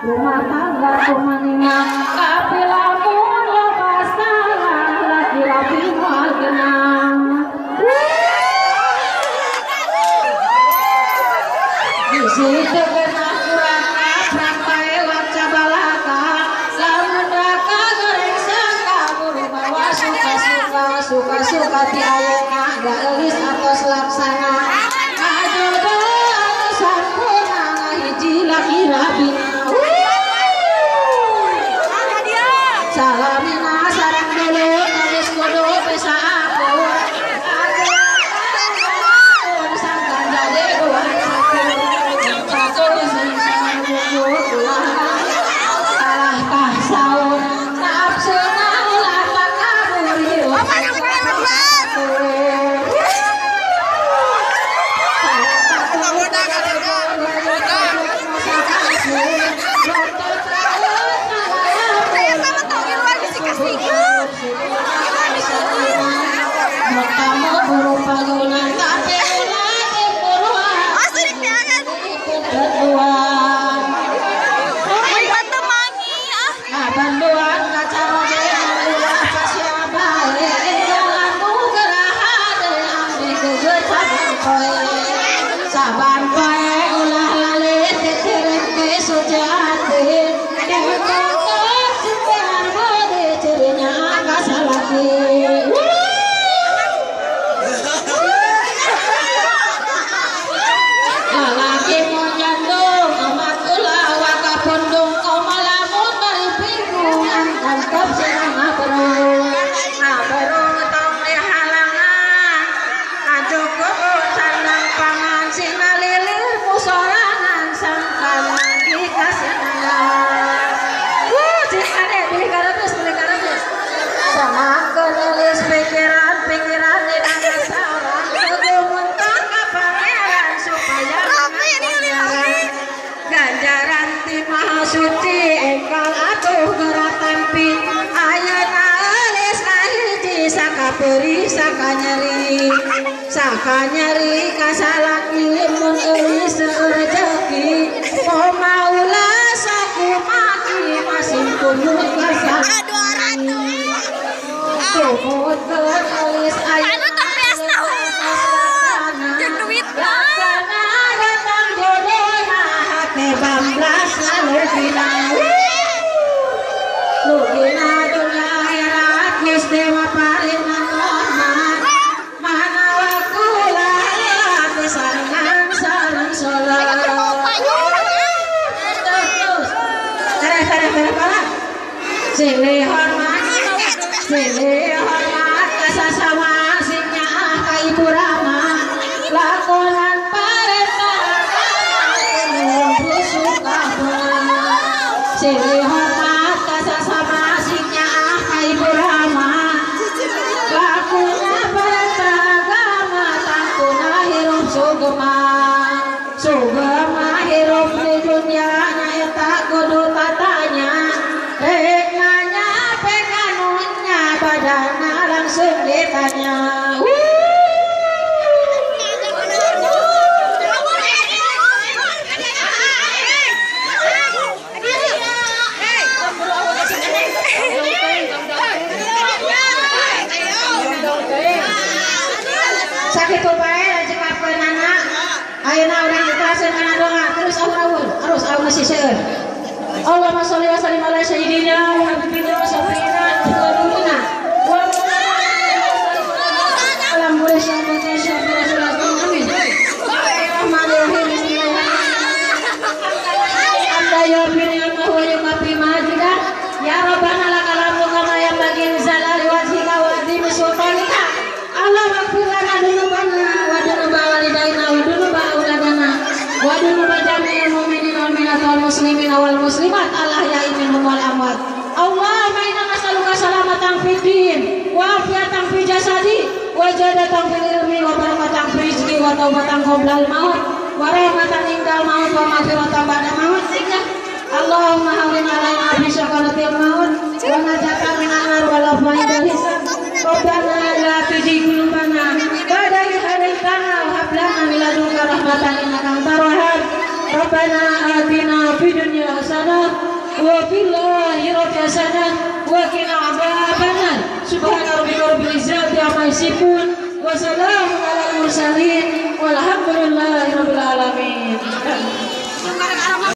rumah tangga kumaningan tapi lamun lepas salah laki-laki moal genang bisi tegenah kurang nabrak bae waca balaka lamun daka goreng sangka buru bawa suka-suka ti ayeuna gak eulis atos laksana ngajodohan sampurna ngahiji laki rabina salamina sarang dulu habis kudu bisa aku sangkan jadi dua satu salah kah saur nafsu ulah pakaburi kamu buru pagunan tapi lagi buruan berduaan banduan kacaroge ulah pasiaba jalanmu gerahade amri geger saban poe ulah lali tereng ke sujati dikongkot sekian bode cerinya kasalaki lalaki mau jandung amat ulah waka pondong kau malamun dari bingung angkap serang abaru tong dihalangan ajukup sandang pangan sina lilir musorangan sangkan lagi kasenangan cik ade beli karatus sama kenulis pikiran di dalam seorang kegemutan ke pangeran supaya ganjaran ti maha suci engkal atuh gerak tampi ayeuna eulis kahiji sakaperi saka nyeri kasalaki mun eulis rezeki moh maulah sakumaki masing kumut kasalaki kumut eulis ayeuna bamblas lalu lugina dunia akhirat geus dewa paringan rahmat mana wakula pisanan sareng salat terus pala silih hormat kasasama sing nyaah ka ibu rama lakonan parentah silih hormat kasasama sing nyaah ka ibu rama lakuna perintah agama tangtuna hirup sugema hirup di dunia nyaeta kudu tatanya rek nanya pekanunya badana langsung ditanya sakit bae cekapeun anak ayeuna urang dikasih kana doa terus harus masih seueur Allahumma sholli wa sallim ala sayyidina wa habibina wa syafiina wa nurina wa alhamdulillah syabata syabata syabata amin bismillahirrahmanirrahim anda ya firman wa yukafi majida ya rabbana lakal hamdu kama yanbaghi li jalali wajhika wa azimi sultanika Allah maghfir lana dzunubana wa dzunuba walidaina wa dzunuba auladana wa dzunuba jami'il mu'minina wal mu'minat wal muslimina wal muslimat Allah ya minhum wal amwat Allahumma inna nas'aluka salamatan fid din wa afiatan fi jasadi wa jadatan fil ilmi wa barakatan fi rizqi wa taubatan qoblal maut wa rahmatan indal maut wa maghfiratan ba'da maut Allahumma hawwin 'alaina bi syakaratil maut wa najatan minan nar wal afwa'il hisab Rabbana la tuzigh qulubana ba'da idh hadaytana wa hab lana min ladunka rahmatan innaka antal wahhab Rabbana atina fid dunya hasanah wa fil akhirati hasanah wa qina adzabannar. Subhana rabbika rabbil izzati amma yasifun wa salamun alal mursalin walhamdulillahi rabbil alamin.